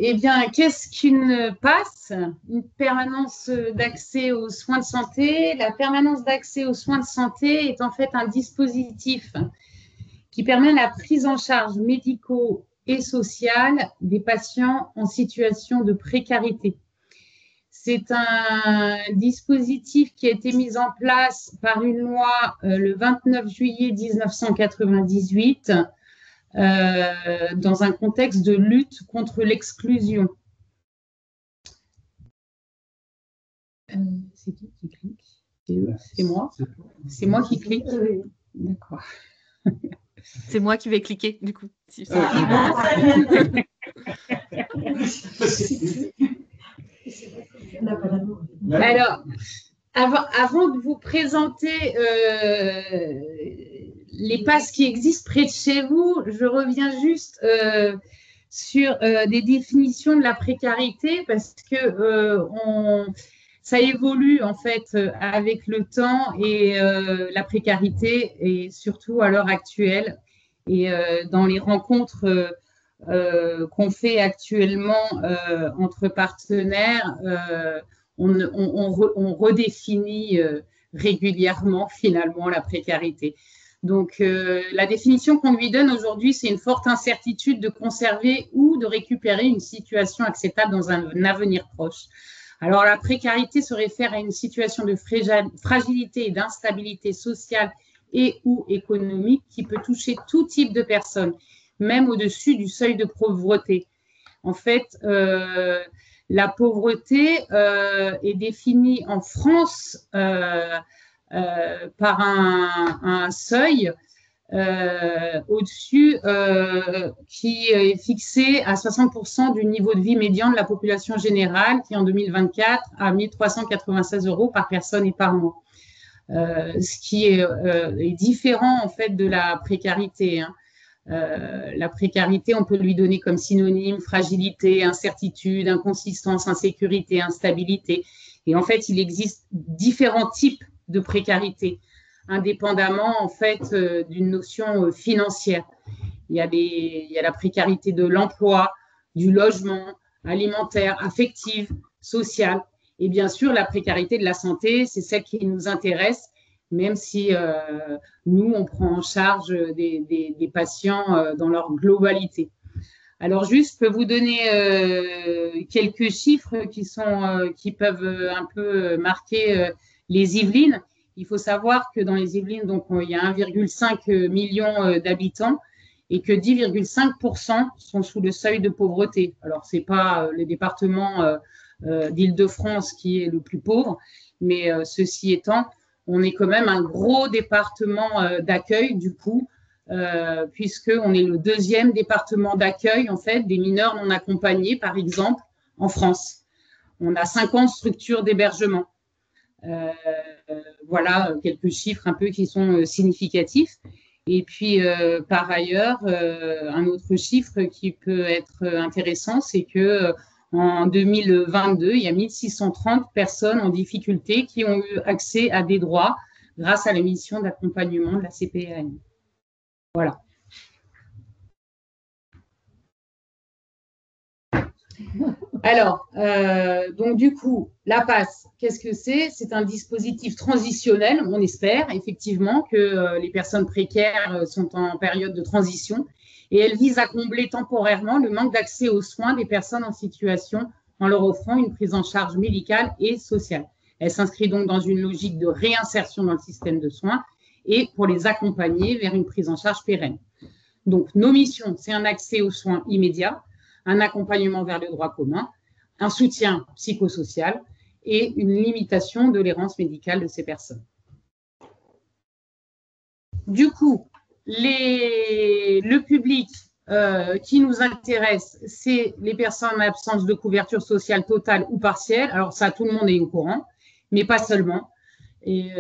Eh bien, qu'est-ce qu'une PASS? Une permanence d'accès aux soins de santé. La permanence d'accès aux soins de santé est en fait un dispositif qui permet la prise en charge médicaux et sociale des patients en situation de précarité. C'est un dispositif qui a été mis en place par une loi le 29 juillet 1998 dans un contexte de lutte contre l'exclusion. C'est qui clique? C'est moi? C'est moi qui clique? D'accord. C'est moi qui vais cliquer, du coup. Si Alors, avant de vous présenter les passes qui existent près de chez vous, je reviens juste sur des définitions de la précarité parce que ça évolue en fait avec le temps et la précarité et surtout à l'heure actuelle et dans les rencontres qu'on fait actuellement entre partenaires, on redéfinit régulièrement finalement la précarité. Donc, la définition qu'on lui donne aujourd'hui, c'est une forte incertitude de conserver ou de récupérer une situation acceptable dans un avenir proche. Alors, la précarité se réfère à une situation de fragilité et d'instabilité sociale et ou économique qui peut toucher tout type de personnes, même au-dessus du seuil de pauvreté. En fait, la pauvreté est définie en France par un seuil au-dessus qui est fixé à 60% du niveau de vie médian de la population générale, qui en 2024 a 1 396 € par personne et par mois. Ce qui est différent en fait de la précarité. La précarité, on peut lui donner comme synonyme fragilité, incertitude, inconsistance, insécurité, instabilité. Et en fait, il existe différents types de précarité, indépendamment en fait d'une notion financière. Il y a la précarité de l'emploi, du logement, alimentaire, affective, sociale. Et bien sûr, la précarité de la santé, c'est celle qui nous intéresse, même si nous, on prend en charge des patients dans leur globalité. Alors, juste, je peux vous donner quelques chiffres qui peuvent un peu marquer les Yvelines. Il faut savoir que dans les Yvelines, donc, il y a 1,5 million d'habitants et que 10,5% sont sous le seuil de pauvreté. Alors, ce n'est pas le département d'Île-de-France qui est le plus pauvre, mais ceci étant, on est quand même un gros département d'accueil, du coup, puisqu'on est le deuxième département d'accueil, en fait, des mineurs non accompagnés, par exemple, en France. On a 50 structures d'hébergement. Voilà quelques chiffres un peu qui sont significatifs. Et puis, par ailleurs, un autre chiffre qui peut être intéressant, c'est que en 2022, il y a 1630 personnes en difficulté qui ont eu accès à des droits grâce à la mission d'accompagnement de la CPAM. Voilà. Alors, donc du coup, la PASS, qu'est-ce que c'est? C'est un dispositif transitionnel, on espère effectivement que les personnes précaires sont en période de transition et elle vise à combler temporairement le manque d'accès aux soins des personnes en situation en leur offrant une prise en charge médicale et sociale. Elle s'inscrit donc dans une logique de réinsertion dans le système de soins et pour les accompagner vers une prise en charge pérenne. Donc, nos missions, c'est un accès aux soins immédiats, un accompagnement vers le droit commun, un soutien psychosocial et une limitation de l'errance médicale de ces personnes. Du coup, le public qui nous intéresse, c'est les personnes en absence de couverture sociale totale ou partielle. Alors ça, tout le monde est au courant, mais pas seulement. Et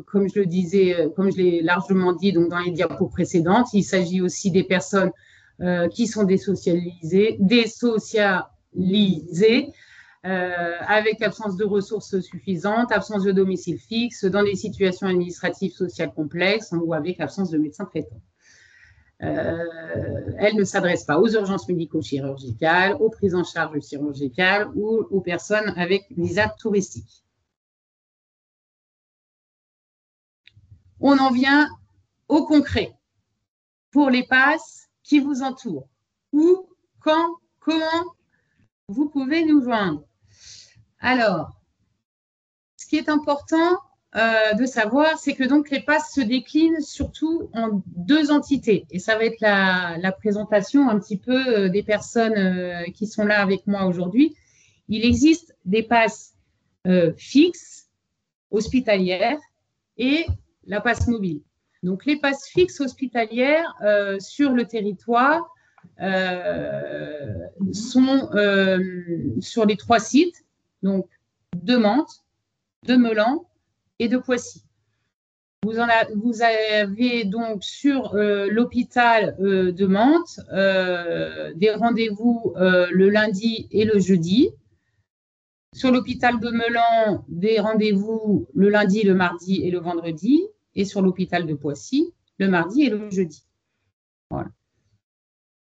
comme je le disais, comme je l'ai largement dit donc dans les diapos précédentes, il s'agit aussi des personnes qui sont désocialisées, avec absence de ressources suffisantes, absence de domicile fixe, dans des situations administratives sociales complexes ou avec absence de médecin traitant. Elle ne s'adresse pas aux urgences médico-chirurgicales, aux prises en charge chirurgicales ou aux personnes avec visa touristique. On en vient au concret pour les passes qui vous entourent. Où, quand, comment vous pouvez nous joindre. Alors, ce qui est important de savoir, c'est que donc les passes se déclinent surtout en deux entités. Et ça va être la présentation un petit peu des personnes qui sont là avec moi aujourd'hui. Il existe des passes fixes, hospitalières, et la passe mobile. Donc, les passes fixes hospitalières sur le territoire sont sur les 3 sites, donc de Mantes, de Meulan et de Poissy. Vous avez donc sur l'hôpital de Mantes des rendez-vous le lundi et le jeudi. Sur l'hôpital de Meulan, des rendez-vous le lundi, le mardi et le vendredi. Et sur l'hôpital de Poissy, le mardi et le jeudi. Voilà.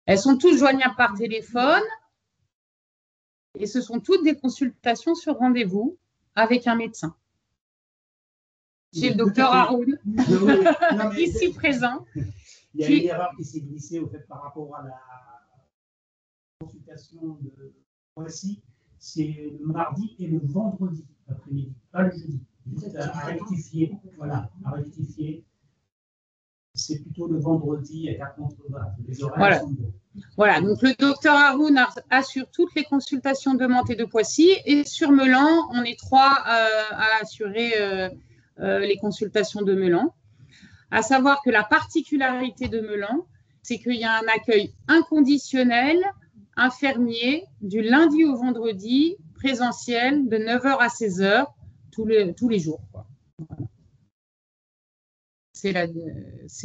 Elles sont toutes joignables par téléphone et ce sont toutes des consultations sur rendez-vous avec un médecin. J'ai le docteur Haroun, ici présent. Il y a une erreur qui s'est glissée au fait, par rapport à la consultation de Poissy. C'est le mardi et le vendredi après-midi, pas le jeudi. Juste à rectifier, voilà, à rectifier. C'est plutôt le vendredi à contre les horaires. Voilà. Voilà, donc le docteur Haroun assure toutes les consultations de Mantes et de Poissy, et sur Meulan, on est 3 à assurer les consultations de Meulan. À savoir que la particularité de Meulan, c'est qu'il y a un accueil inconditionnel, infirmier, du lundi au vendredi, présentiel, de 9h à 16h, tous les jours, quoi. Voilà. C'est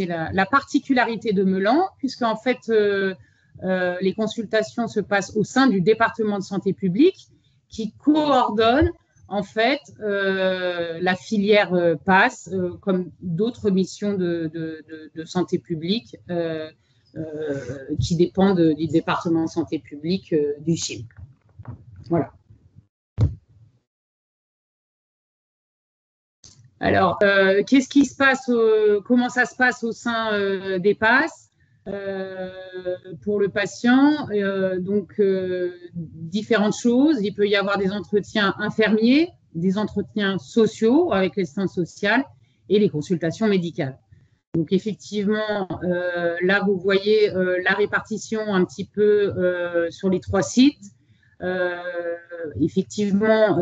la particularité de Meulan, puisqu'en fait, les consultations se passent au sein du département de santé publique qui coordonne en fait la filière PASS comme d'autres missions de santé publique qui dépendent du département de santé publique du CHIM. Voilà. Alors, qu'est-ce qui se passe, comment ça se passe au sein des PASS pour le patient? Donc, différentes choses. Il peut y avoir des entretiens infirmiers, des entretiens sociaux avec l'assistance sociale et les consultations médicales. Donc, effectivement, là, vous voyez la répartition un petit peu sur les 3 sites. Effectivement,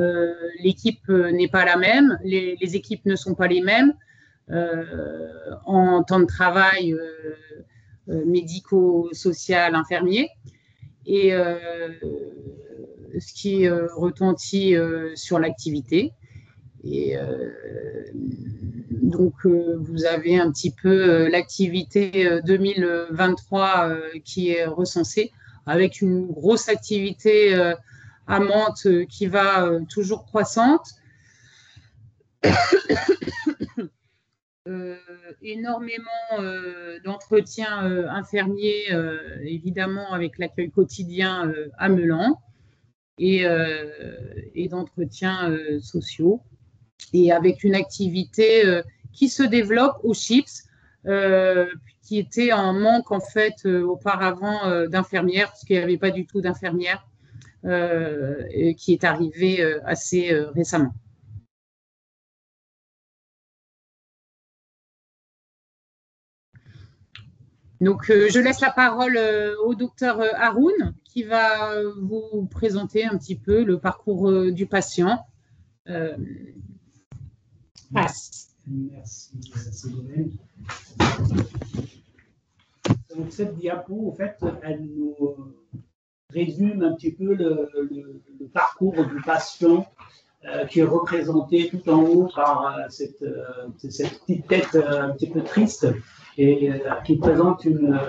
l'équipe n'est pas la même, les équipes ne sont pas les mêmes en temps de travail médico-social infirmier, et ce qui retentit sur l'activité. Et donc, vous avez un petit peu l'activité 2023 qui est recensée, avec une grosse activité à Mantes qui va toujours croissante. Énormément d'entretiens infirmiers, évidemment, avec l'accueil quotidien à Meulan, et d'entretiens sociaux, et avec une activité qui se développe au CHIPS, qui était en manque en fait auparavant d'infirmières, parce qu'il n'y avait pas du tout d'infirmières, qui est arrivée assez récemment. Donc, je laisse la parole au docteur Haroun, qui va vous présenter un petit peu le parcours du patient. Merci, Ségolène. Donc, cette diapo, en fait, elle nous résume un petit peu le parcours du patient qui est représenté tout en haut par cette petite tête un petit peu triste et qui présente une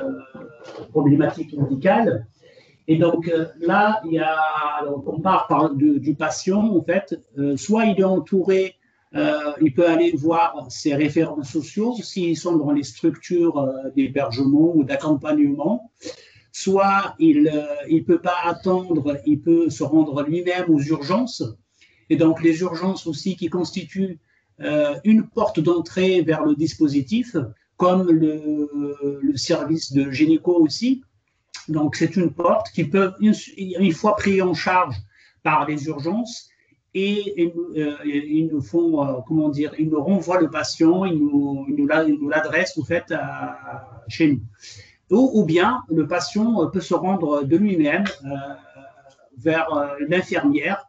problématique médicale. Et donc là, on part du patient, en fait, soit il est entouré Il peut aller voir ses référents sociaux s'ils sont dans les structures d'hébergement ou d'accompagnement. Soit il ne peut pas attendre, il peut se rendre lui-même aux urgences. Et donc, les urgences aussi qui constituent une porte d'entrée vers le dispositif, comme le service de gynéco aussi. Donc, c'est une porte qui peut, une fois pris en charge par les urgences, et ils nous font, comment dire, ils nous renvoient le patient, ils nous l'adressent, au fait, chez nous. Ou bien, le patient peut se rendre de lui-même vers l'infirmière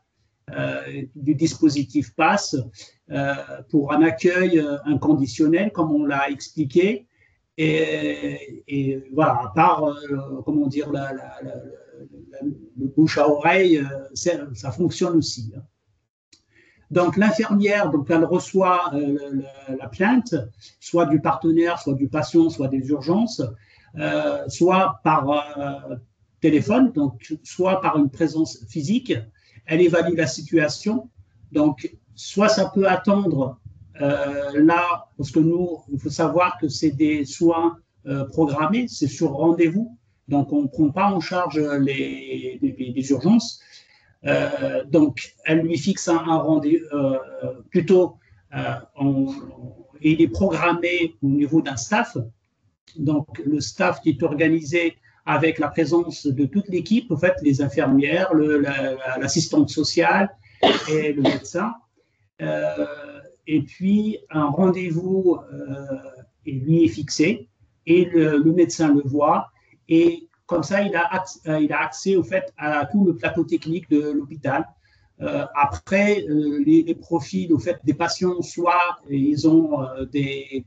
du dispositif PASS pour un accueil inconditionnel, comme on l'a expliqué. Et voilà, à part, comment dire, le bouche à oreille, ça fonctionne aussi. Donc, l'infirmière, donc, elle reçoit la plainte, soit du partenaire, soit du patient, soit des urgences, soit par téléphone, donc soit par une présence physique. Elle évalue la situation. Donc, soit ça peut attendre là, parce que nous, il faut savoir que c'est des soins programmés, c'est sur rendez-vous. Donc, on ne prend pas en charge les urgences. Donc, elle lui fixe un rendez-vous, plutôt, il est programmé au niveau d'un staff. Donc, le staff qui est organisé avec la présence de toute l'équipe, en fait, les infirmières, l'assistante sociale et le médecin. Et puis, un rendez-vous lui est fixé et le médecin le voit. Et comme ça, il a accès, au fait, à tout le plateau technique de l'hôpital. Après, les profils, au fait, des patients, soit ils ont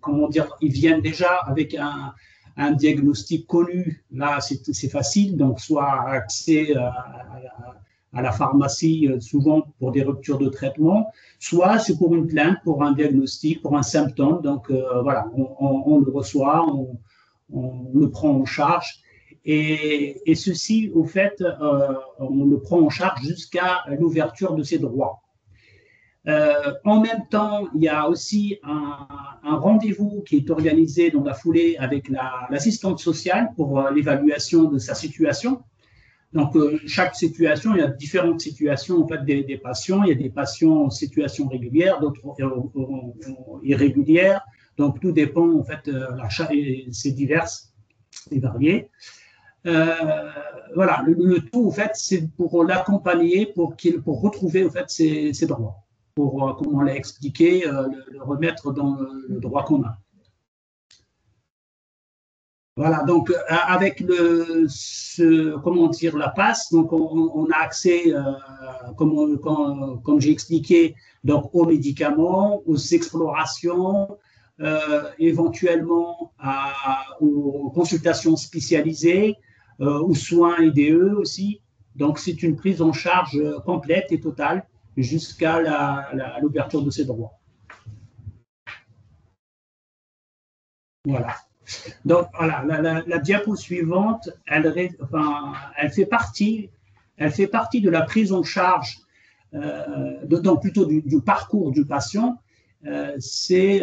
comment dire, ils viennent déjà avec un diagnostic connu, là c'est facile, donc soit accès à la pharmacie, souvent pour des ruptures de traitement, soit c'est pour une plainte, pour un diagnostic, pour un symptôme, donc voilà, on le reçoit, on le prend en charge. Et ceci, au fait, on le prend en charge jusqu'à l'ouverture de ses droits. En même temps, il y a aussi un rendez-vous qui est organisé dans la foulée avec l'assistante sociale pour l'évaluation de sa situation. Donc, chaque situation, il y a différentes situations en fait, des patients. Il y a des patients en situation régulière, d'autres irrégulières. Donc, tout dépend, en fait, c'est divers et varié. Voilà, le tout, en fait, c'est pour l'accompagner, pour retrouver, en fait, ses droits, pour, comme on l'a expliqué, le remettre dans le droit commun. Voilà, donc avec comment dire, la PASS, donc on a accès, comme j'ai expliqué, donc aux médicaments, aux explorations, éventuellement aux consultations spécialisées, aux soins IDE aussi. Donc c'est une prise en charge complète et totale jusqu'à l'ouverture de ses droits. Voilà. Donc, voilà, la diapo suivante, elle fait partie de la prise en charge, donc plutôt du parcours du patient. C'est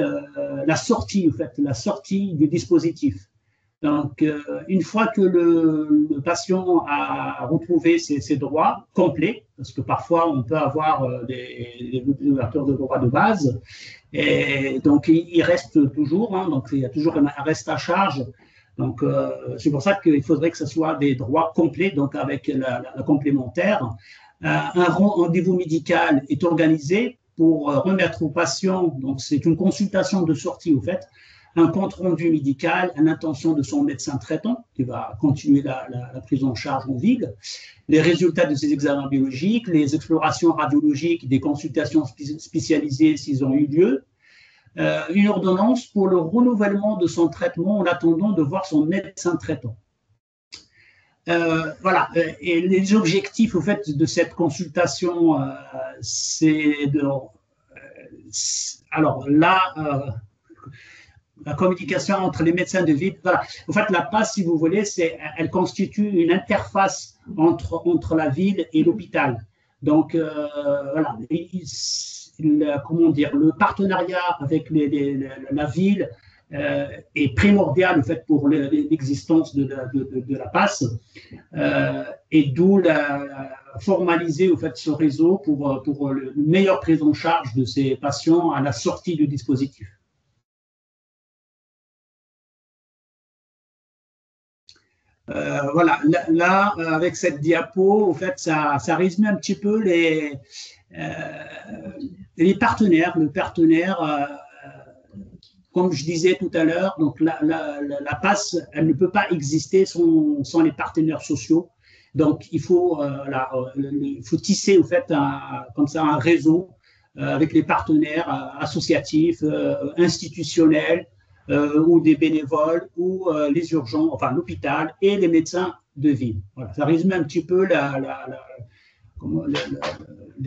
la sortie, en fait, la sortie du dispositif. Donc, une fois que le patient a retrouvé ses droits complets, parce que parfois on peut avoir des ouvertures de droits de base, et donc il reste toujours, hein, donc il y a toujours un reste à charge. Donc, c'est pour ça qu'il faudrait que ce soit des droits complets, donc avec la complémentaire. Un rendez-vous médical est organisé pour remettre au patient, donc c'est une consultation de sortie, au fait, un compte-rendu médical à l'intention de son médecin traitant, qui va continuer la prise en charge en ville, les résultats de ses examens biologiques, les explorations radiologiques, des consultations spécialisées s'ils ont eu lieu, une ordonnance pour le renouvellement de son traitement en attendant de voir son médecin traitant. Voilà, et les objectifs, au fait, de cette consultation, c'est de... alors là... la communication entre les médecins de ville. Voilà. En fait, la PASS, si vous voulez, elle constitue une interface entre la ville et l'hôpital. Donc, voilà, comment dire, le partenariat avec la ville est primordial en fait, pour l'existence de la PAS, et d'où formaliser en fait, ce réseau pour une meilleure prise en charge de ces patients à la sortie du dispositif. Voilà, là, avec cette diapo, en fait, ça résume un petit peu les partenaires. Le partenaire, comme je disais tout à l'heure, donc la PAS, elle ne peut pas exister sans les partenaires sociaux. Donc, il faut tisser, en fait, comme ça, un réseau avec les partenaires associatifs, institutionnels, ou des bénévoles, ou les urgences, enfin l'hôpital et les médecins de ville. Voilà, ça résume un petit peu le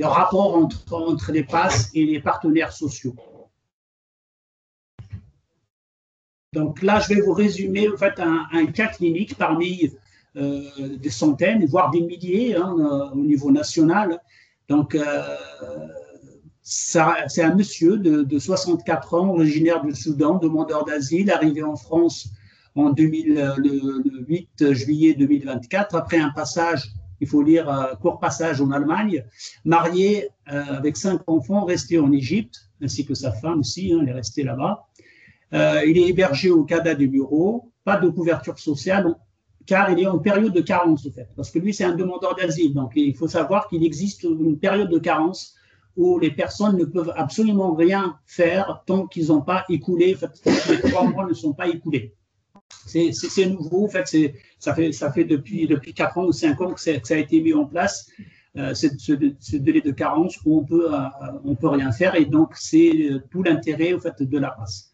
rapport entre les PAS et les partenaires sociaux. Donc là, je vais vous résumer en fait, un cas clinique parmi des centaines, voire des milliers au niveau national. Donc, c'est un monsieur de 64 ans, originaire du Soudan, demandeur d'asile, arrivé en France le 8 juillet 2024, après un passage, il faut lire, court passage en Allemagne, marié avec 5 enfants, resté en Égypte, ainsi que sa femme aussi, elle est restée là-bas. Il est hébergé au CADA du bureau, pas de couverture sociale, car il est en période de carence, en fait, parce que lui, c'est un demandeur d'asile. Donc, il faut savoir qu'il existe une période de carence où les personnes ne peuvent absolument rien faire tant qu'ils n'ont pas écoulé, en fait, les 3 mois ne sont pas écoulés. C'est nouveau, en fait, ça fait depuis 4 ans ou 5 ans que ça a été mis en place, ce délai de carence où on peut rien faire, et donc c'est tout l'intérêt, en fait, de la PAS.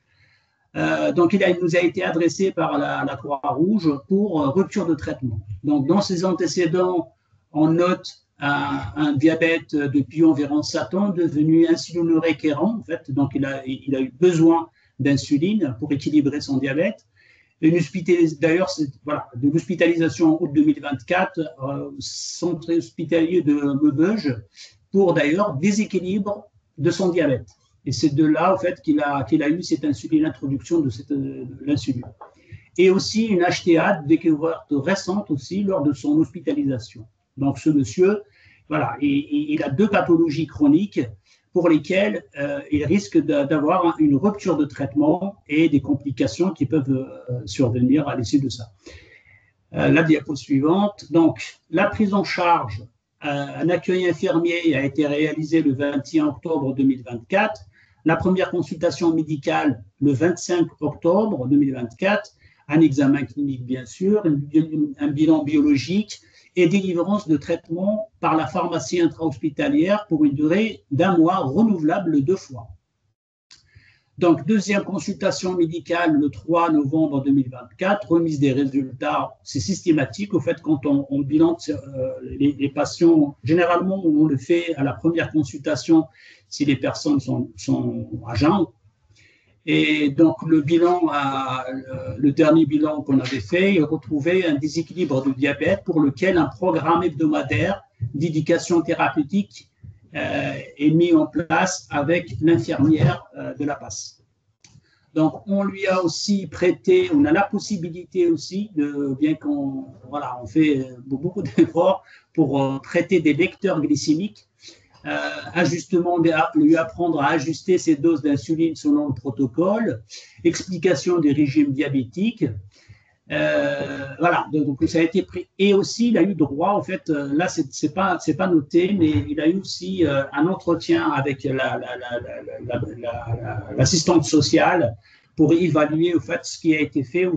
Donc, il nous a été adressé par la Croix-Rouge pour rupture de traitement. Donc, dans ses antécédents, on note un diabète depuis environ 7 ans, devenu insulino-requérant, en fait. Donc, il a eu besoin d'insuline pour équilibrer son diabète. D'ailleurs, voilà, de l'hospitalisation en août 2024, centre hospitalier de Maubeuge, pour d'ailleurs déséquilibre de son diabète. Et c'est de là, en fait, qu'il a eu cette insuline, l'introduction de l'insuline. Et aussi une HTA découverte récente aussi lors de son hospitalisation. Donc, ce monsieur, voilà, il a 2 pathologies chroniques pour lesquelles il risque d'avoir une rupture de traitement et des complications qui peuvent survenir à l'issue de ça. La diapo suivante. Donc, la prise en charge, un accueil infirmier a été réalisé le 21 octobre 2024. La première consultation médicale le 25 octobre 2024, un examen clinique bien sûr, un bilan biologique et délivrance de traitement par la pharmacie intra-hospitalière pour une durée d'1 mois renouvelable 2 fois. Donc, deuxième consultation médicale le 3 novembre 2024, remise des résultats, c'est systématique. Au fait, quand on bilante les patients, généralement, on le fait à la première consultation si les personnes sont à jeun. Et donc, le dernier bilan qu'on avait fait, il retrouvait un déséquilibre de diabète pour lequel un programme hebdomadaire d'éducation thérapeutique est mis en place avec l'infirmière de la PAS. Donc, on lui a aussi prêté, on a la possibilité aussi, bien qu'on on fait beaucoup d'efforts pour traiter des lecteurs glycémiques, lui apprendre à ajuster ses doses d'insuline selon le protocole, explication des régimes diabétiques. Voilà, donc ça a été pris. Et aussi, il a eu droit, en fait, là, c'est pas noté, mais il a eu aussi un entretien avec l'assistante sociale pour évaluer, en fait, ce qui a été fait ou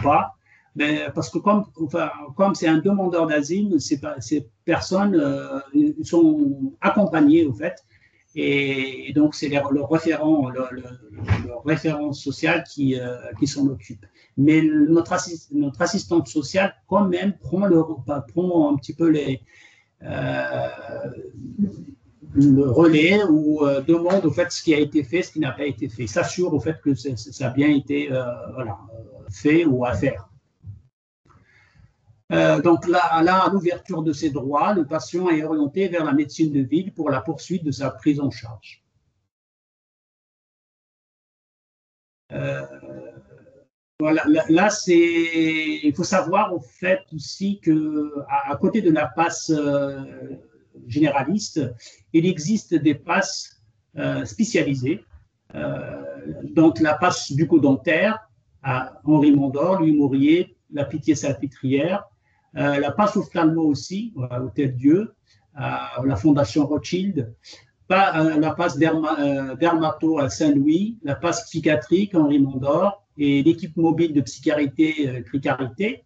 pas. Mais parce que comme c'est un demandeur d'asile, ces personnes sont accompagnées, en fait, et donc c'est le référent social qui s'en occupe. Mais notre assistante sociale, quand même, prend un petit peu le relais ou demande au fait ce qui a été fait, ce qui n'a pas été fait, s'assure au fait que ça a bien été fait ou à faire. Donc là, à l'ouverture de ses droits, le patient est orienté vers la médecine de ville pour la poursuite de sa prise en charge. Voilà, là, il faut savoir au fait aussi que à côté de la passe généraliste, il existe des passes spécialisées. Donc la passe bucco-dentaire à Henri Mondor, Louis Maurier, la Pitié-Salpêtrière, la passe ophtalmo aussi, à Hôtel-Dieu, à la Fondation Rothschild, la passe dermato à Saint-Louis, la passe psychiatrique Henri Mondor et l'équipe mobile de psychiatrie Cricarité,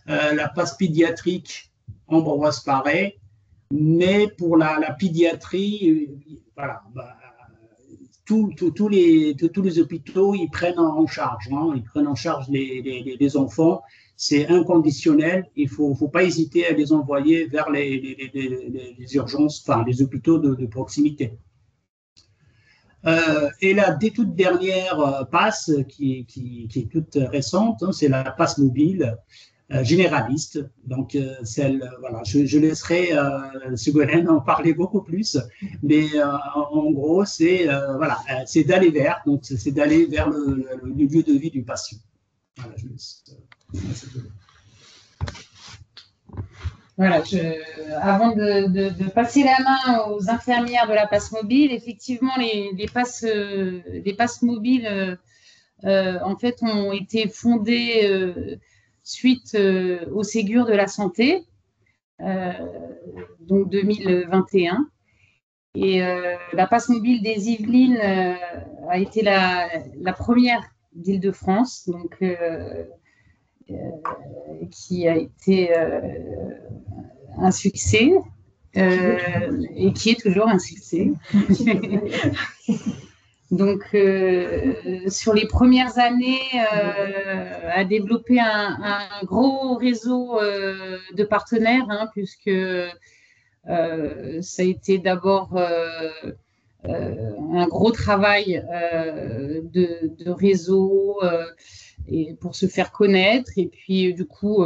la passe pédiatrique Ambroise Paré, mais pour la pédiatrie, voilà, tous les hôpitaux, ils prennent en charge, hein, ils prennent en charge les enfants. C'est inconditionnel. Il ne faut pas hésiter à les envoyer vers les urgences, enfin les hôpitaux de proximité. Et la toute dernière passe qui est toute récente, hein, c'est la passe mobile généraliste. Donc, voilà, je laisserai Ségolène en parler beaucoup plus, mais en gros, voilà, c'est d'aller vers, donc c'est d'aller vers le lieu de vie du patient. Voilà, je laisse. Voilà, avant de passer la main aux infirmières de la passe mobile, effectivement, les passes mobiles, en fait, ont été fondées suite au Ségur de la santé, donc 2021. Et la passe mobile des Yvelines a été la première d'Île-de-France, donc qui a été un succès et qui est toujours un succès. Donc, sur les premières années, a développé un gros réseau de partenaires, hein, puisque ça a été d'abord un gros travail de réseau et pour se faire connaître. Et puis, du coup,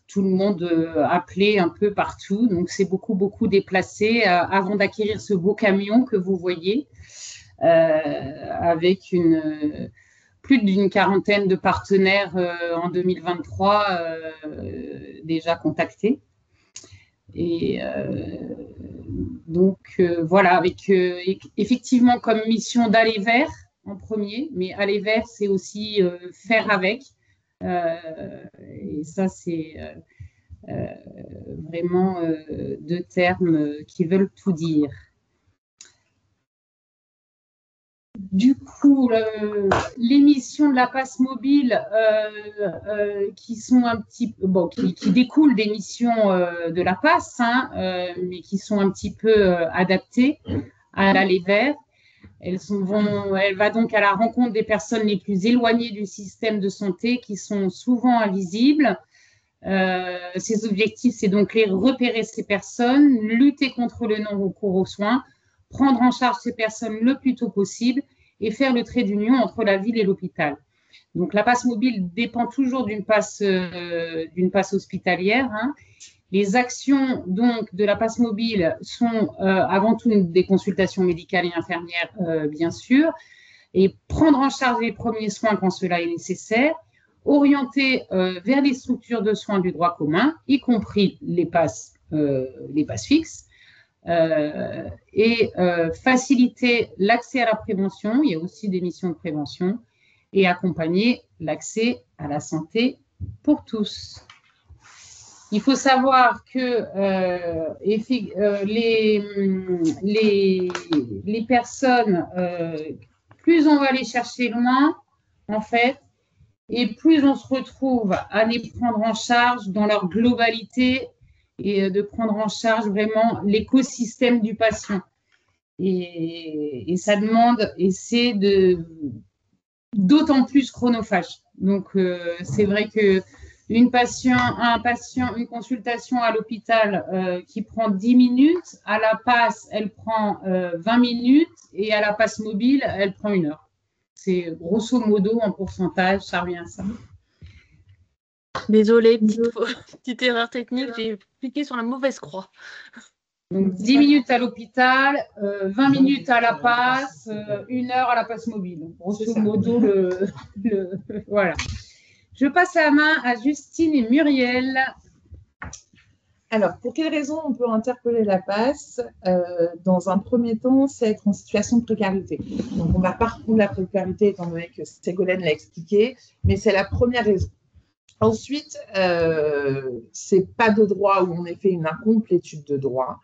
tout le monde appelait un peu partout. Donc, c'est beaucoup déplacé avant d'acquérir ce beau camion que vous voyez, avec plus d'une quarantaine de partenaires en 2023 déjà contactés. Et donc, voilà, avec effectivement comme mission d'aller vers en premier, mais aller vers, c'est aussi faire avec. Et ça, c'est vraiment deux termes qui veulent tout dire. Du coup, les missions de la passe mobile qui sont un petit peu, bon, qui découlent des missions de la passe, hein, mais qui sont un petit peu adaptées à l'aller vers. Elle va donc à la rencontre des personnes les plus éloignées du système de santé qui sont souvent invisibles. Ses objectifs, c'est donc repérer ces personnes, lutter contre le non-recours aux soins, prendre en charge ces personnes le plus tôt possible et faire le trait d'union entre la ville et l'hôpital. Donc, la passe mobile dépend toujours d'une passe hospitalière, hein. Les actions donc de la passe mobile sont avant tout des consultations médicales et infirmières, bien sûr, et prendre en charge les premiers soins quand cela est nécessaire, orienter vers les structures de soins du droit commun, y compris les passes fixes, et faciliter l'accès à la prévention. Il y a aussi des missions de prévention et accompagner l'accès à la santé pour tous. Il faut savoir que les personnes, plus on va les chercher loin, en fait, et plus on se retrouve à les prendre en charge dans leur globalité et de prendre en charge vraiment l'écosystème du patient. Et ça demande, et c'est d'autant plus chronophage. Donc, c'est vrai que une consultation à l'hôpital qui prend 10 minutes, à la passe, elle prend 20 minutes et à la passe mobile, elle prend 1 heure. C'est grosso modo en pourcentage, ça revient à ça. Désolée, petite erreur technique, j'ai cliqué sur la mauvaise croix. Donc 10 minutes à l'hôpital, 20 minutes à la passe, 1 heure à la passe mobile. Grosso modo, voilà. Je passe la main à Justine et Muriel. Alors, pour quelles raisons on peut interpeller la passe? Dans un premier temps, c'est être en situation de précarité. Donc, on va pas reprendre la précarité, étant donné que Ségolène l'a expliqué, mais c'est la première raison. Ensuite, c'est pas de droit où on a fait une incomplétude de droit.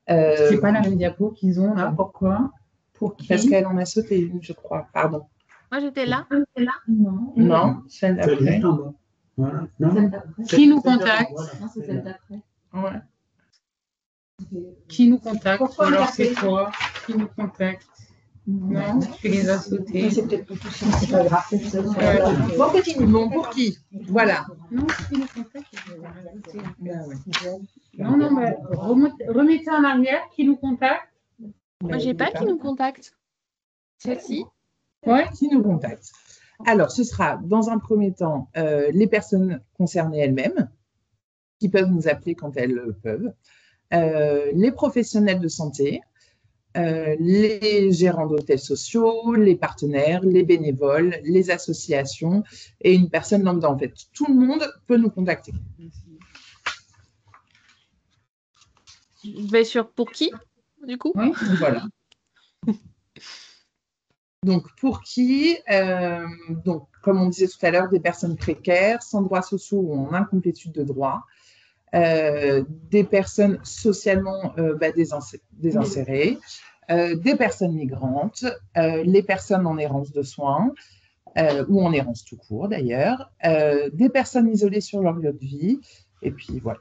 C'est pas la même diapo qu'ils ont là. Pourquoi? Pour qui? Parce qu'elle en a sauté une, je crois. Pardon. Moi, j'étais là. Non. Non, celle d'après. Voilà. Non. Qui nous contacte? Non, c'est celle d'après. Ouais. Qui nous contacte? Pourquoi Alors, regarder? c'est quoi? Qui nous contacte? Non, tu les as sautés. C'est peut-être pas tout ça, c'est pas grave. Bon, continue. Bon, pour qui? Voilà. Non, qui nous contacte? Non, mais remettez en arrière. Qui nous contacte? Moi, j'ai pas qui nous contacte. Celle-ci. Ouais. Qui nous contacte? Alors, ce sera dans un premier temps les personnes concernées elles-mêmes qui peuvent nous appeler quand elles peuvent, les professionnels de santé, les gérants d'hôtels sociaux, les partenaires, les bénévoles, les associations et une personne lambda. En fait, tout le monde peut nous contacter. Je vais sur pour qui, du coup? Oui. Voilà. Donc, pour qui donc, comme on disait tout à l'heure, des personnes précaires, sans droits sociaux ou en incomplétude de droits, des personnes socialement désinsérées, des personnes migrantes, les personnes en errance de soins ou en errance tout court d'ailleurs, des personnes isolées sur leur lieu de vie, et puis voilà.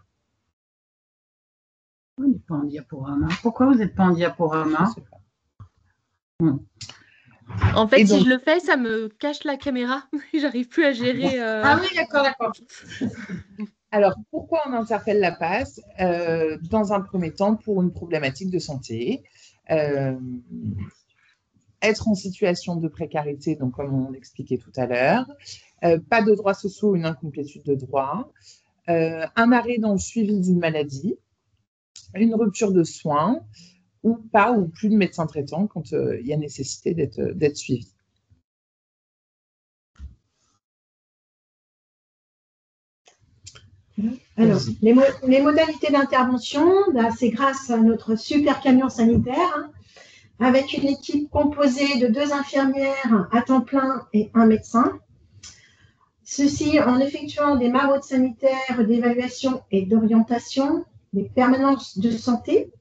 On n'est pas en diaporama. Pourquoi vous n'êtes pas en diaporama? Je sais pas. En fait, Et si donc- je le fais, ça me cache la caméra. J'arrive plus à gérer. Ah oui, d'accord. Alors, pourquoi on interpelle la passe? Dans un premier temps, pour une problématique de santé, être en situation de précarité, donc comme on l'expliquait tout à l'heure, pas de droits sociaux, une incomplétude de droits, un arrêt dans le suivi d'une maladie, une rupture de soins, ou pas, ou plus de médecin traitant quand il y a nécessité d'être suivi. Alors, les modalités d'intervention, c'est grâce à notre super camion sanitaire, avec une équipe composée de 2 infirmières à temps plein et un médecin. Ceci en effectuant des maraudes sanitaires, d'évaluation et d'orientation, des permanences de santé,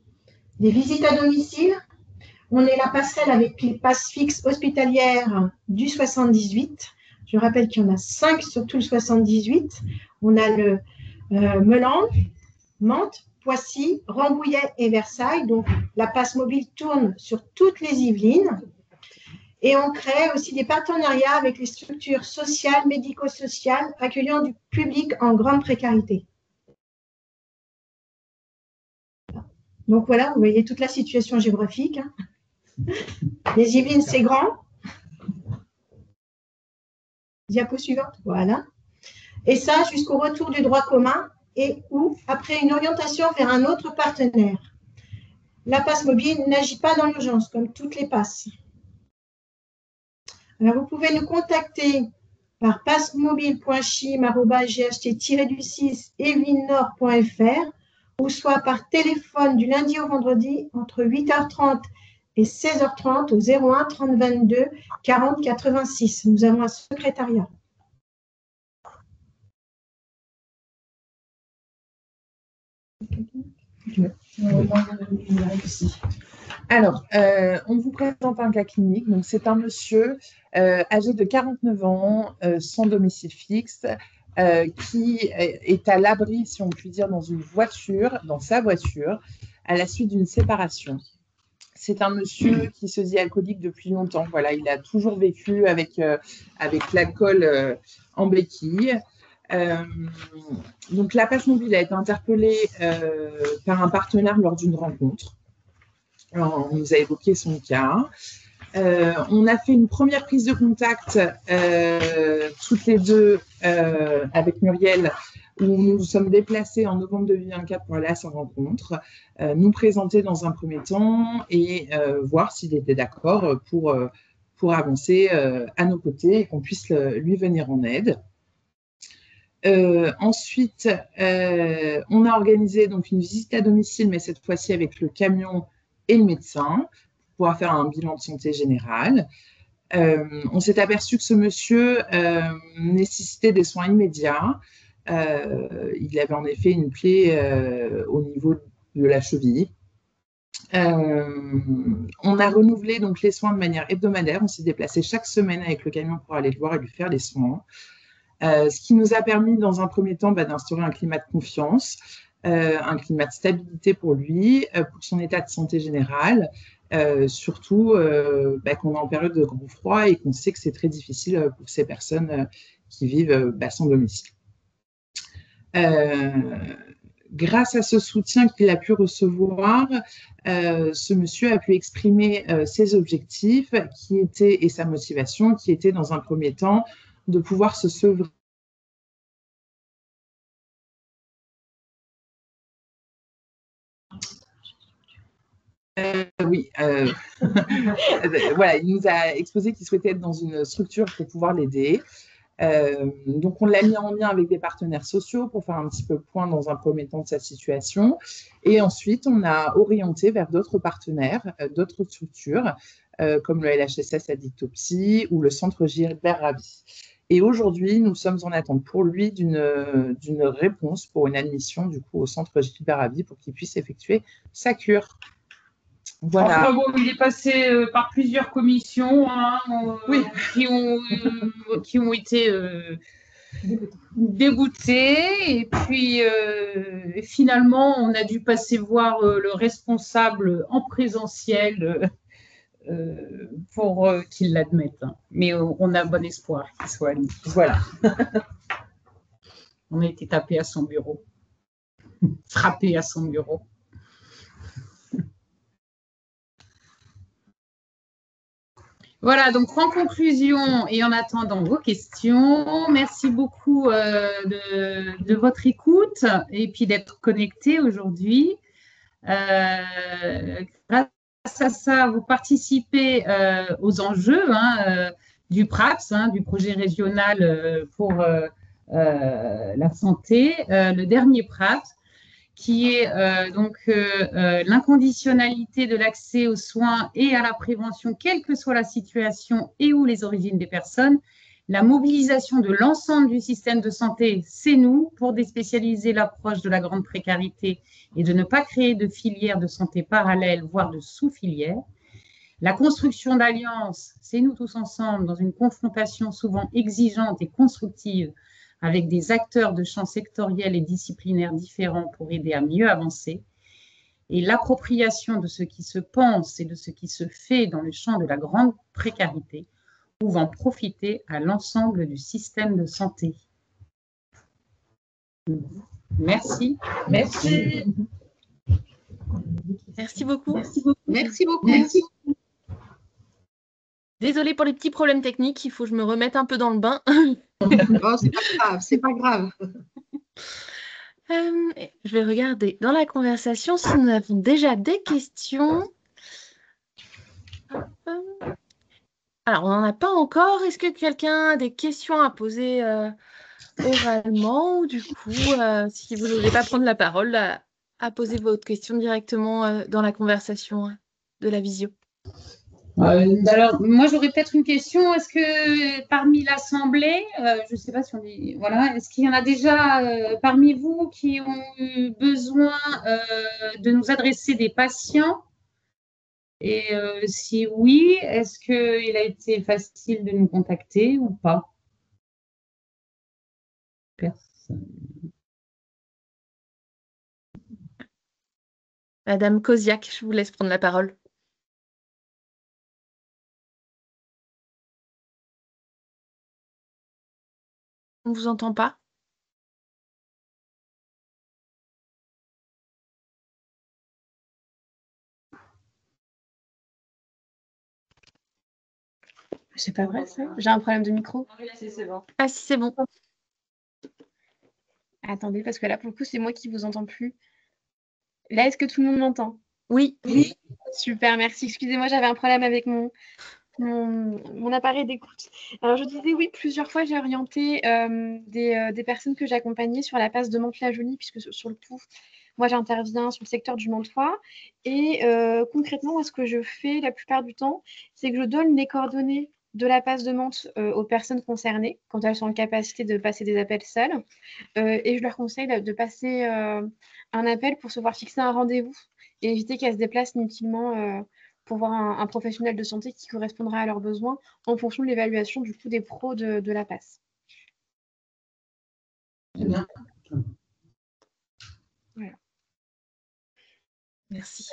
des visites à domicile. On est la passerelle avec les passes fixes hospitalières du 78. Je rappelle qu'il y en a 5 sur tout le 78. On a le Melan, Mantes, Poissy, Rambouillet et Versailles. Donc, la passe mobile tourne sur toutes les Yvelines. Et on crée aussi des partenariats avec les structures sociales, médico-sociales, accueillant du public en grande précarité. Donc voilà, vous voyez toute la situation géographique. Les Yvelines, c'est grand. Diapo suivante, voilà. Et ça, jusqu'au retour du droit commun et ou après une orientation vers un autre partenaire. La passe mobile n'agit pas dans l'urgence, comme toutes les passes. Alors, vous pouvez nous contacter par passemobile.chim@ght-du6evelinenord.fr ou soit par téléphone du lundi au vendredi entre 8h30 et 16h30 au 01 30 22 40 86. Nous avons un secrétariat. Alors, on vous présente un cas clinique. Donc, c'est un monsieur âgé de 49 ans, sans domicile fixe, qui est à l'abri, si on peut dire, dans sa voiture, à la suite d'une séparation. C'est un monsieur qui se dit alcoolique depuis longtemps. Voilà, il a toujours vécu avec l'alcool en béquille. Donc, la passe mobile a été interpellée par un partenaire lors d'une rencontre. Alors, on nous a évoqué son cas. On a fait une première prise de contact toutes les deux avec Muriel, où nous nous sommes déplacés en novembre 2024 pour aller à sa rencontre, nous présenter dans un premier temps et voir s'il était d'accord pour avancer à nos côtés et qu'on puisse lui venir en aide. Ensuite, on a organisé donc une visite à domicile, mais cette fois-ci avec le camion et le médecin, pour pouvoir faire un bilan de santé général. On s'est aperçu que ce monsieur nécessitait des soins immédiats. Il avait en effet une plaie au niveau de la cheville. On a renouvelé donc les soins de manière hebdomadaire. On s'est déplacé chaque semaine avec le camion pour aller le voir et lui faire les soins. Ce qui nous a permis, dans un premier temps, d'instaurer un climat de confiance, un climat de stabilité pour lui, pour son état de santé général, surtout qu'on est en période de grand froid et qu'on sait que c'est très difficile pour ces personnes qui vivent sans domicile. Grâce à ce soutien qu'il a pu recevoir, ce monsieur a pu exprimer ses objectifs et sa motivation, qui était dans un premier temps de pouvoir se sevrer. Voilà, il nous a exposé qu'il souhaitait être dans une structure pour pouvoir l'aider. Donc, on l'a mis en lien avec des partenaires sociaux pour faire un petit peu le point dans un premier temps de sa situation. Et ensuite, on a orienté vers d'autres partenaires, d'autres structures, comme le LHSS Addictopsie ou le Centre Gilbert Raby. Et aujourd'hui, nous sommes en attente pour lui d'une réponse pour une admission du coup au Centre Gilbert Raby pour qu'il puisse effectuer sa cure. Voilà. Enfin bon, il est passé par plusieurs commissions oui. qui ont été dégoûtées. Et puis, finalement, on a dû passer voir le responsable en présentiel pour qu'il l'admette. Mais on a bon espoir qu'il soit admis. Voilà. On a été tapé à son bureau, frappé à son bureau. Voilà, donc en conclusion et en attendant vos questions, merci beaucoup de votre écoute et puis d'être connecté aujourd'hui. Grâce à ça, vous participez aux enjeux du PRAPS, du projet régional pour la santé, le dernier PRAPS, qui est l'inconditionnalité de l'accès aux soins et à la prévention, quelle que soit la situation et ou les origines des personnes, la mobilisation de l'ensemble du système de santé, c'est nous, pour déspécialiser l'approche de la grande précarité et de ne pas créer de filières de santé parallèles, voire de sous-filières. La construction d'alliances, c'est nous tous ensemble, dans une confrontation souvent exigeante et constructive avec des acteurs de champs sectoriels et disciplinaires différents pour aider à mieux avancer. Et l'appropriation de ce qui se pense et de ce qui se fait dans le champ de la grande précarité, pouvant profiter à l'ensemble du système de santé. Merci. Merci. Merci beaucoup. Merci beaucoup. Merci. Désolée pour les petits problèmes techniques, il faut que je me remette un peu dans le bain. Oh, c'est pas grave, c'est pas grave. Je vais regarder dans la conversation si nous avons déjà des questions. Alors, on n'en a pas encore. Est-ce que quelqu'un a des questions à poser oralement ou du coup, si vous n'osez pas prendre la parole, à poser votre question directement dans la conversation de la visio? Alors, moi, j'aurais peut-être une question. Est-ce que parmi l'Assemblée, je ne sais pas si on dit, voilà, est-ce qu'il y en a déjà parmi vous qui ont eu besoin de nous adresser des patients? Et si oui, est-ce qu'il a été facile de nous contacter ou pas? Personne. Madame Koziak, je vous laisse prendre la parole. On ne vous entend pas? C'est pas vrai, ça? J'ai un problème de micro. C'est bon. Ah si, c'est bon. Attendez, parce que là, pour le coup, c'est moi qui vous entends plus. Là, est-ce que tout le monde m'entend? Oui. Oui. Super, merci. Excusez-moi, j'avais un problème avec mon appareil d'écoute. Alors, je disais oui, plusieurs fois, j'ai orienté des personnes que j'accompagnais sur la passe de Mantes-la-Jolie, puisque sur le coup, moi, j'interviens sur le secteur du Mantois. Et concrètement, moi, ce que je fais la plupart du temps, c'est que je donne les coordonnées de la passe de Mantes aux personnes concernées, quand elles sont en capacité de passer des appels seules. Et je leur conseille de passer un appel pour se voir fixer un rendez-vous et éviter qu'elles se déplacent inutilement pour voir un professionnel de santé qui correspondra à leurs besoins en fonction de l'évaluation du coût des pros de la passe. Bien. Voilà. Merci.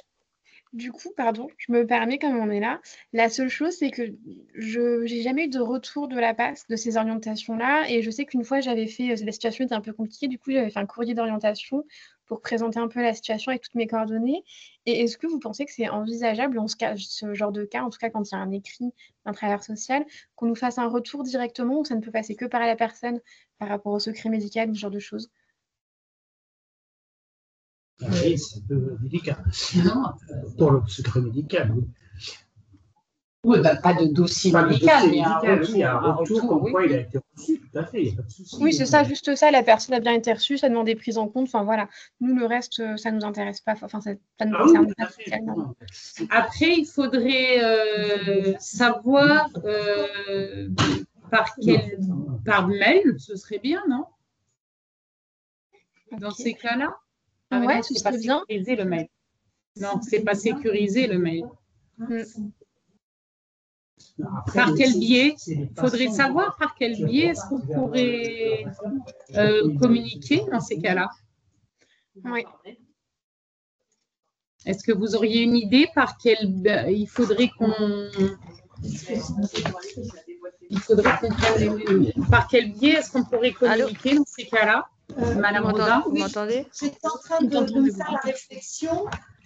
Du coup, pardon, je me permets comme on est là. La seule chose, c'est que je n'ai jamais eu de retour de la passe de ces orientations-là. Et je sais qu'une fois, j'avais fait, la situation était un peu compliquée, du coup, j'avais fait un courrier d'orientation pour présenter un peu la situation avec toutes mes coordonnées. Et est-ce que vous pensez que c'est envisageable, en ce genre de cas, en tout cas quand il y a un écrit d'un travailleur social, qu'on nous fasse un retour directement ou ça ne peut passer que par la personne par rapport au secret médical ou ce genre de choses? Oui, c'est un peu délicat. Non. Pour le secret médical, oui. Oui, bah, pas de dossier Pas de médical, dossier mais médical, oui, un retour comme oui. quoi il a été reçu, tout à fait, il n'y a pas de souci. Oui, c'est ça, juste ça, la personne a bien été reçue, ça demande des prises en compte, enfin voilà. Nous, le reste, ça ne nous intéresse pas, enfin, ça ne nous Ah oui, concerne tout pas à fait. spécialement. Non. Après, il faudrait savoir par mail, ce serait bien, non? Dans Ok. ces cas-là? Ouais, non, ce c'est pas serait bien. sécurisé le mail. Non, c'est pas sécurisé le mail. Après, Par quel biais? Il Faudrait savoir par quel biais est-ce qu'on pourrait communiquer dans ces cas-là. Oui. Est-ce que vous auriez une idée par quel il faudrait qu'on par quel biais est-ce qu'on pourrait communiquer dans ces cas-là? Madame Rodin, Vous m'entendez? J'étais en train de me faire la réflexion.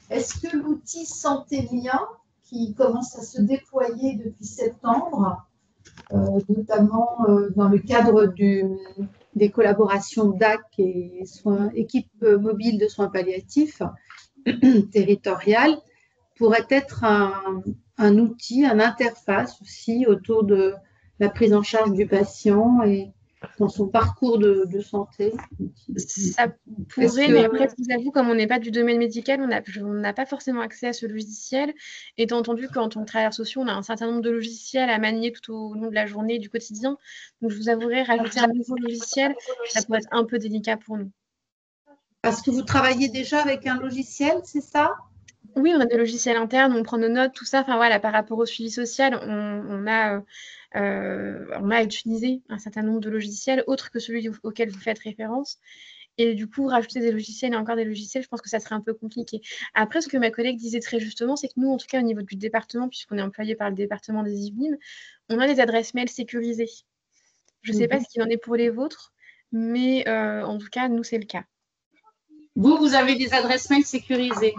Est-ce que l'outil Santé Lien, qui commence à se déployer depuis septembre, notamment dans le cadre des collaborations DAC et équipe mobile de soins palliatifs territoriales, pourrait être un outil, une interface aussi autour de la prise en charge du patient et dans son parcours de santé. Ça pourrait, mais après, je vous avoue, comme on n'est pas du domaine médical, on n'a pas forcément accès à ce logiciel. Étant entendu qu'en tant que travailleur social, on a un certain nombre de logiciels à manier tout au long de la journée et du quotidien. Donc, je vous avouerai, rajouter un nouveau logiciel, ça pourrait être un peu délicat pour nous. Parce que vous travaillez déjà avec un logiciel, c'est ça? Oui, on a des logiciels internes, on prend nos notes, tout ça. Enfin, voilà, par rapport au suivi social, on a utilisé un certain nombre de logiciels autres que celui auquel vous faites référence. Et du coup, rajouter des logiciels et encore des logiciels, je pense que ça serait un peu compliqué. Après, ce que ma collègue disait très justement, c'est que nous, en tout cas, au niveau du département, puisqu'on est employé par le département des Yvelines, on a des adresses mail sécurisées. Je ne sais pas ce qu'il en est pour les vôtres, mais en tout cas, nous, c'est le cas. Vous avez des adresses mail sécurisées.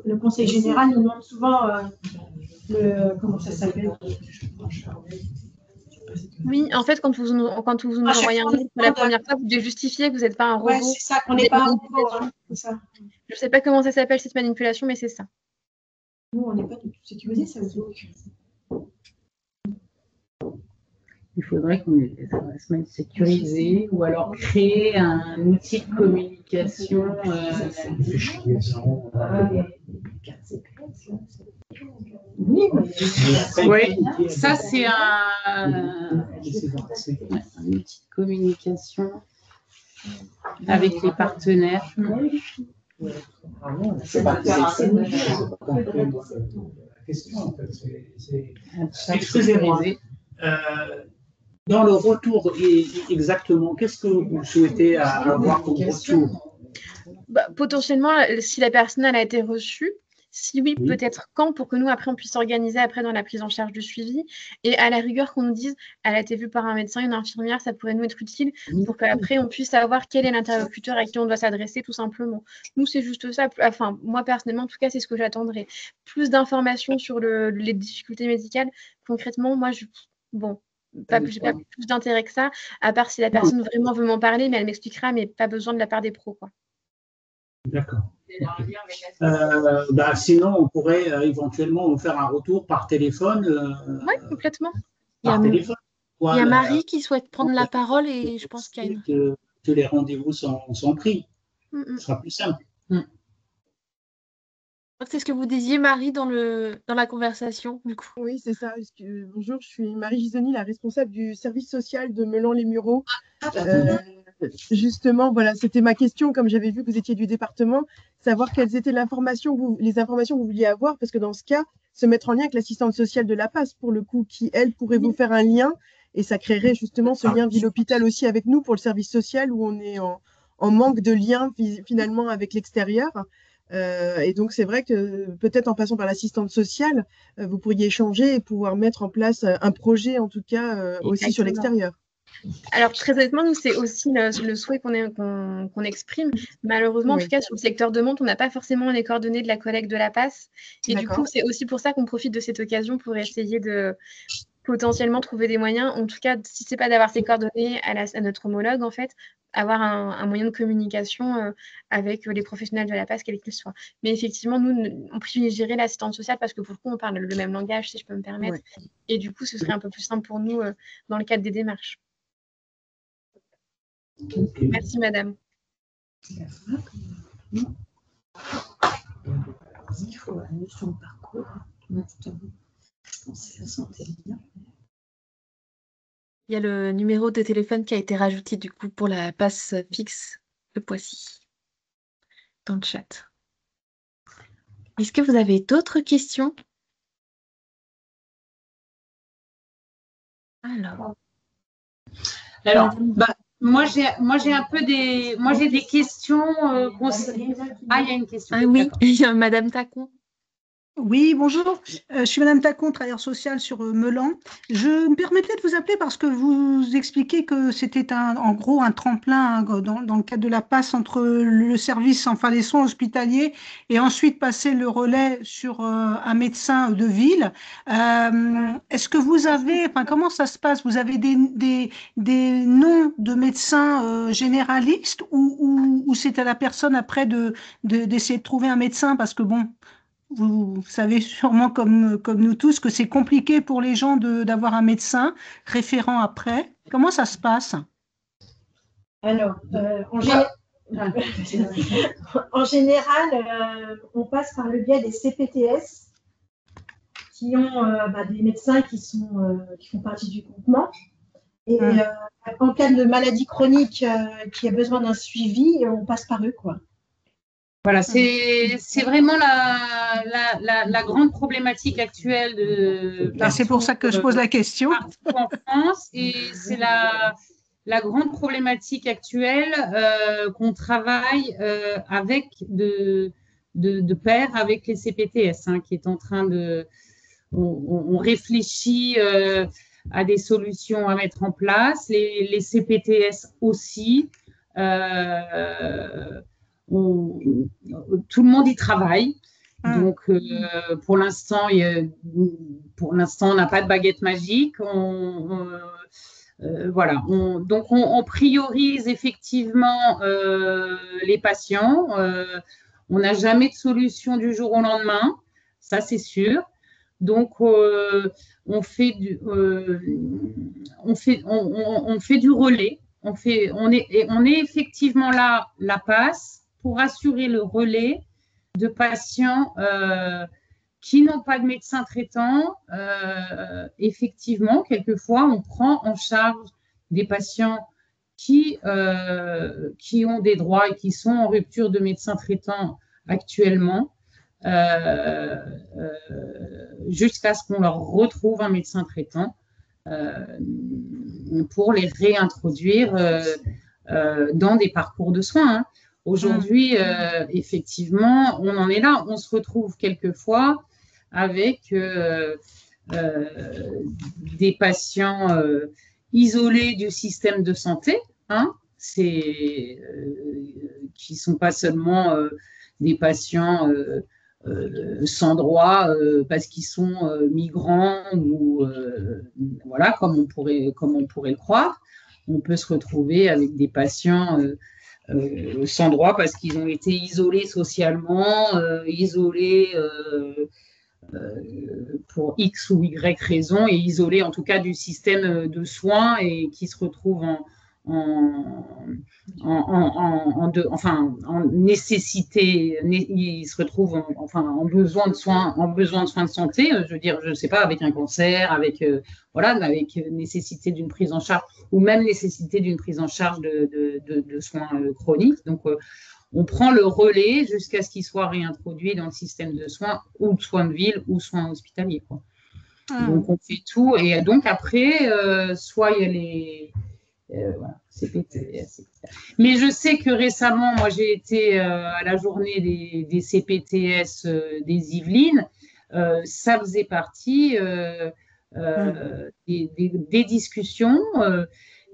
Le conseil général nous demande souvent comment ça s'appelle? Oui, en fait, quand vous nous envoyez un mail pour la première fois, vous devez justifier que vous n'êtes pas un robot. Ouais, c'est ça, qu'on n'est pas un robot. C'est ça. Je ne sais pas comment ça s'appelle cette manipulation, mais c'est ça. Nous, on n'est pas du tout sécurisé, ça vous dit. Il faudrait qu'on ait des adresses mail sécurisées ou alors créer un outil de communication. Oui, ça c'est un outil de communication avec les partenaires. C'est pas excusez-moi. Dans le retour, exactement, qu'est-ce que vous souhaitez avoir comme retour? Potentiellement, si la personne elle a été reçue, Si oui, Oui. peut-être quand, pour que nous, après, on puisse s'organiser après dans la prise en charge du suivi. Et à la rigueur, qu'on nous dise, elle a été vue par un médecin, une infirmière, ça pourrait nous être utile pour qu'après, on puisse savoir quel est l'interlocuteur à qui on doit s'adresser, tout simplement. Nous, c'est juste ça. Enfin, moi, personnellement, en tout cas, c'est ce que j'attendrais. Plus d'informations sur les difficultés médicales. Concrètement, moi, bon, j'ai pas plus d'intérêt que ça, à part si la personne vraiment veut m'en parler, mais elle m'expliquera, mais pas besoin de la part des pros, quoi. D'accord. Sinon, on pourrait éventuellement vous faire un retour par téléphone. Oui, complètement. Par téléphone. Il y a Marie qui souhaite prendre la parole et je pense qu'il y a une... Que les rendez-vous sont pris. Ce sera plus simple. C'est ce que vous disiez, Marie, dans la conversation, du coup. Oui, c'est ça. Bonjour, je suis Marie Gisoni, la responsable du service social de Meulan-les-Mureaux. Justement, voilà, c'était ma question, comme j'avais vu que vous étiez du département, savoir quelles étaient les informations que vous vouliez avoir, parce que dans ce cas, se mettre en lien avec l'assistante sociale de la PAS, pour le coup, qui, elle, pourrait vous faire un lien, et ça créerait justement ce lien ville-hôpital aussi avec nous pour le service social, où on est en manque de lien finalement avec l'extérieur. Et donc, c'est vrai que peut-être en passant par l'assistante sociale, vous pourriez échanger et pouvoir mettre en place un projet, en tout cas, aussi sur l'extérieur. Alors, très honnêtement, nous, c'est aussi le souhait qu'on exprime. Malheureusement, en tout cas, sur le secteur de Mantes, on n'a pas forcément les coordonnées de la collègue de la PAS. Et du coup, c'est aussi pour ça qu'on profite de cette occasion pour essayer de potentiellement trouver des moyens. En tout cas, si ce n'est pas d'avoir ces coordonnées à notre homologue, en fait, avoir un moyen de communication avec les professionnels de la PAS, quels qu'ils soient. Mais effectivement, nous, on privilégierait l'assistante sociale parce que pour le coup, on parle le même langage, si je peux me permettre. Ouais. Et du coup, ce serait un peu plus simple pour nous dans le cadre des démarches. Okay. Merci, madame. Il faut aller sur le parcours. C'est la santé. Il y a le numéro de téléphone qui a été rajouté du coup pour la passe fixe de Poissy dans le chat. Est-ce que vous avez d'autres questions? Alors, moi j'ai un peu des questions. Il y a une question. Ah oui, il y a Madame Tacon. Oui, bonjour. Je suis Madame Tacon, travailleur social sur Meulan. Je me permettais de vous appeler parce que vous expliquez que c'était en gros un tremplin dans le cadre de la passe entre le service, enfin les soins hospitaliers, et ensuite passer le relais sur un médecin de ville. Est-ce que vous avez, enfin comment ça se passe? Vous avez des noms de médecins généralistes ou c'est à la personne après d'essayer de trouver un médecin parce que bon. Vous savez sûrement comme nous tous que c'est compliqué pour les gens d'avoir un médecin référent après. Comment ça se passe? Alors, en général, on passe par le biais des CPTS qui ont des médecins qui font partie du groupement. Et en cas de maladie chronique qui a besoin d'un suivi, on passe par eux, quoi. Voilà, c'est vraiment la grande problématique actuelle c'est pour ça que je pose la question. En France, et c'est la grande problématique actuelle qu'on travaille avec de pair avec les CPTS, qui est en train de... On réfléchit à des solutions à mettre en place, les CPTS aussi. Tout le monde y travaille. Donc, pour l'instant, on n'a pas de baguette magique. Voilà. Donc, on priorise effectivement les patients. On n'a jamais de solution du jour au lendemain. Ça, c'est sûr. Donc, on fait du relais. On est effectivement là, la passe, pour assurer le relais de patients qui n'ont pas de médecin traitant. Effectivement, quelquefois, on prend en charge des patients qui ont des droits et qui sont en rupture de médecin traitant actuellement, jusqu'à ce qu'on leur retrouve un médecin traitant pour les réintroduire dans des parcours de soins. Aujourd'hui, effectivement, on en est là. On se retrouve quelquefois avec des patients isolés du système de santé, hein, qui ne sont pas seulement des patients sans droit parce qu'ils sont migrants ou voilà, comme on pourrait le croire. On peut se retrouver avec des patients sans droit parce qu'ils ont été isolés socialement, isolés pour X ou Y raison et isolés en tout cas du système de soins et qui se retrouvent en nécessité, ils se retrouvent en besoin de soins de santé, je veux dire, je ne sais pas, avec un cancer, avec nécessité d'une prise en charge ou même nécessité d'une prise en charge de soins chroniques. Donc, on prend le relais jusqu'à ce qu'il soit réintroduit dans le système de soins ou de soins de ville ou soins hospitaliers, quoi. Donc, on fait tout. Et donc, après, soit il y a les... voilà, CPTS. Mais je sais que récemment, moi, j'ai été à la journée des CPTS des Yvelines. Ça faisait partie des discussions.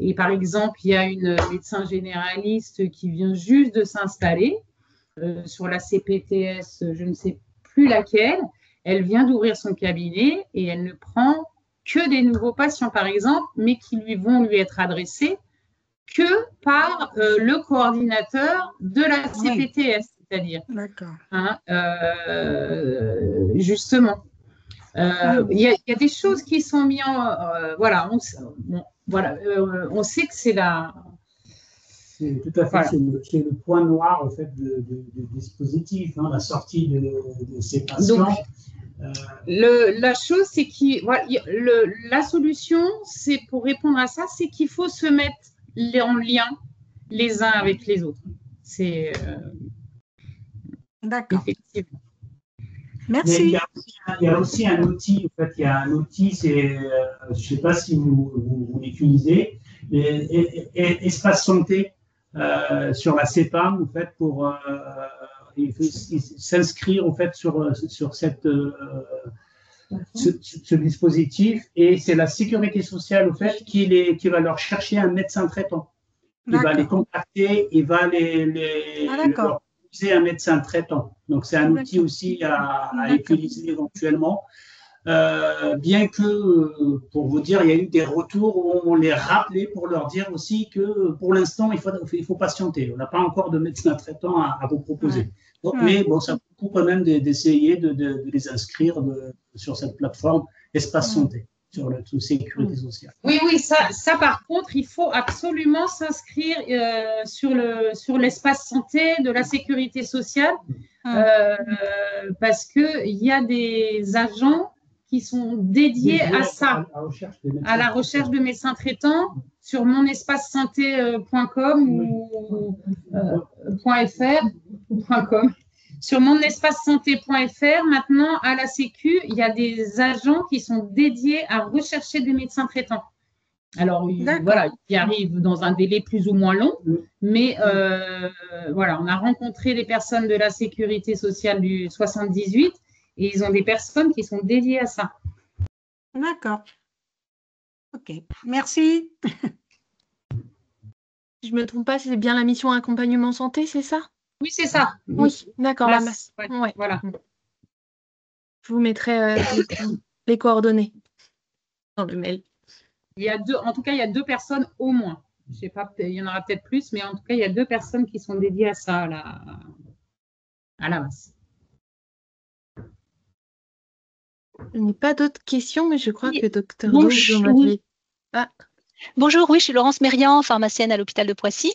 Et par exemple, il y a une médecin généraliste qui vient juste de s'installer sur la CPTS, je ne sais plus laquelle. Elle vient d'ouvrir son cabinet et elle ne prend que des nouveaux patients, par exemple, mais qui vont lui être adressés que par le coordinateur de la CPTS, c'est-à-dire. D'accord. Hein, justement. Il y a des choses qui sont mises en... voilà, on sait que c'est la... C'est tout à fait, voilà. C'est le point noir en fait, du dispositif, hein, la sortie de ces patients. Donc, la chose, c'est la solution, c'est pour répondre à ça, c'est qu'il faut se mettre en lien les uns avec les autres. C'est d'accord. Effectivement. Merci. Mais il y a aussi un outil, en fait, il y a un outil, c'est, je ne sais pas si vous l'utilisez, Espace Santé sur la CEPAM, en fait, pour s'inscrire en fait sur cette ce dispositif, et c'est la sécurité sociale en fait qui va leur chercher un médecin traitant. Il va les contacter, il va leur proposer un médecin traitant. Donc c'est un outil aussi à utiliser éventuellement. Bien que, pour vous dire, il y a eu des retours où on les rappelait pour leur dire aussi que pour l'instant, il faut patienter. On n'a pas encore de médecin traitant à vous proposer. Donc, mais bon, ça vaut le coup quand même d'essayer de les inscrire sur cette plateforme Espace Santé, sur la sécurité sociale. Oui, ça par contre, il faut absolument s'inscrire sur l'espace santé de la sécurité sociale parce qu'il y a des agents qui sont dédiés à ça, à la recherche de médecins traitants sur monespacesanté.com ou .fr ou .com. Sur monespacesanté.fr, maintenant, à la Sécu, il y a des agents qui sont dédiés à rechercher des médecins traitants. Alors, voilà, qui arrivent dans un délai plus ou moins long, mais voilà, on a rencontré les personnes de la sécurité sociale du 78 et ils ont des personnes qui sont dédiées à ça. D'accord. Ok, merci. Si je ne me trompe pas, c'est bien la mission accompagnement santé, c'est ça? Oui, c'est ça. Oui, d'accord. Ouais. Voilà. Je vous mettrai les coordonnées dans le mail. En tout cas, il y a 2 personnes au moins. Je ne sais pas, il y en aura peut-être plus, mais en tout cas, il y a 2 personnes qui sont dédiées à ça à la base. Je n'ai pas d'autres questions, mais je crois que Dr. Do, vous m'aviez... Bonjour, oui, je suis Laurence Mérian, pharmacienne à l'hôpital de Poissy.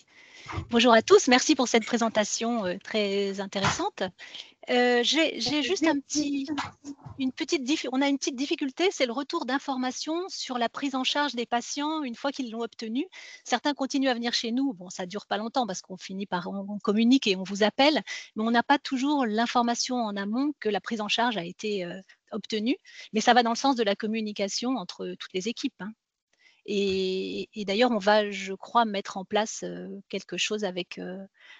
Bonjour à tous, merci pour cette présentation très intéressante. J'ai juste une petite difficulté, c'est le retour d'informations sur la prise en charge des patients une fois qu'ils l'ont obtenue. Certains continuent à venir chez nous, bon, ça ne dure pas longtemps parce qu'on finit par on communique et on vous appelle, mais on n'a pas toujours l'information en amont que la prise en charge a été obtenue, mais ça va dans le sens de la communication entre toutes les équipes, hein. Et d'ailleurs, on va, je crois, mettre en place quelque chose avec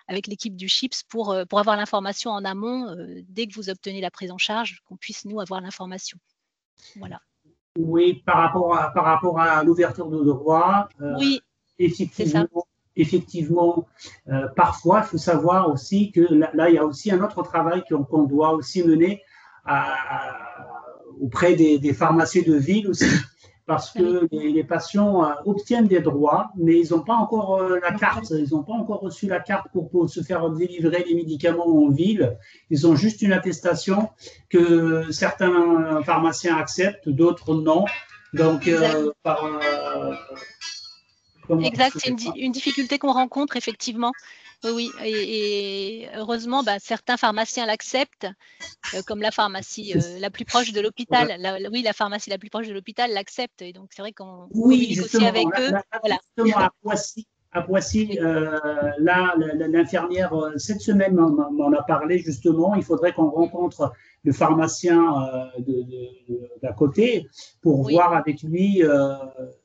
l'équipe du CHIPS pour avoir l'information en amont dès que vous obtenez la prise en charge, qu'on puisse, nous, avoir l'information. Voilà. Oui, par rapport à l'ouverture de droit, oui, effectivement, parfois, il faut savoir aussi que là, il y a aussi un autre travail qu'on doit aussi mener auprès des pharmacies de ville aussi, parce que les patients obtiennent des droits, mais ils n'ont pas encore la carte, ils n'ont pas encore reçu la carte pour se faire délivrer les médicaments en ville. Ils ont juste une attestation que certains pharmaciens acceptent, d'autres non. Donc, exact, c'est une difficulté qu'on rencontre effectivement. Oui, et heureusement, certains pharmaciens l'acceptent, comme la pharmacie la plus proche de l'hôpital. Oui, la pharmacie la plus proche de l'hôpital l'accepte, et donc c'est vrai qu'on communique aussi avec eux. Voilà. Justement, à Poissy, là, l'infirmière, cette semaine, m'en a parlé justement. Il faudrait qu'on rencontre le pharmacien d'à côté pour voir avec lui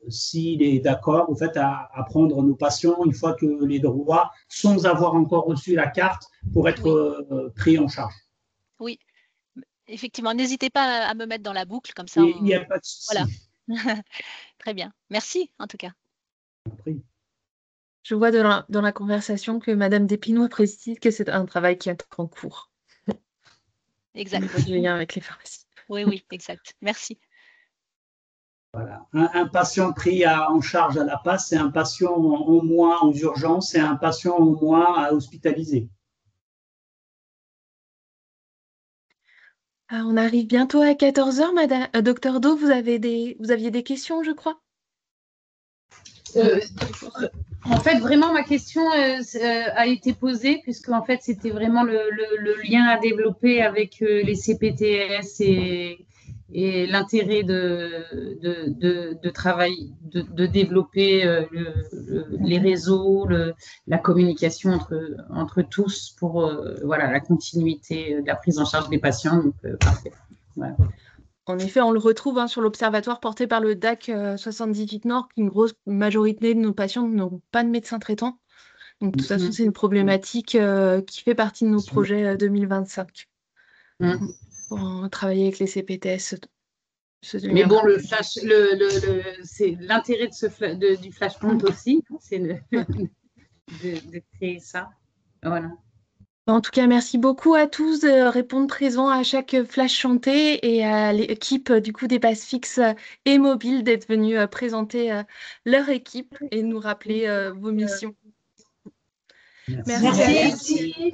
s'il est d'accord en fait, à prendre nos patients une fois que les droits, sans avoir encore reçu la carte, pour être pris en charge. Oui, effectivement. N'hésitez pas à me mettre dans la boucle, comme ça. Il n'y a pas de souci. Voilà. Très bien. Merci, en tout cas. Je vois dans la conversation que Madame Despinois précise que c'est un travail qui est en cours. Exact. Le lien avec les pharmacies. Oui, exact. Merci. Voilà. Un patient pris en charge à la PAS, c'est un patient en moins aux urgences, c'est un patient en moins à hospitaliser. On arrive bientôt à 14h, Madame. Docteur Do, vous aviez des questions, je crois. En fait, vraiment, ma question a été posée, puisque en fait, c'était vraiment le lien à développer avec les CPTS et l'intérêt de travail, de développer les réseaux, la communication entre tous pour la continuité de la prise en charge des patients. Donc, parfait. Voilà. En effet, on le retrouve sur l'observatoire porté par le DAC 78 Nord, qu'une grosse majorité de nos patients n'ont pas de médecin traitant. Donc, de toute façon, c'est une problématique qui fait partie de nos projets 2025. Pour travailler avec les CPTS. Mais bon, c'est l'intérêt du flashpoint aussi, c'est de créer ça. Voilà. En tout cas, merci beaucoup à tous de répondre présent à chaque flash chanté et à l'équipe du coup des bases fixes et mobiles d'être venus présenter leur équipe et nous rappeler vos missions. Merci. Merci.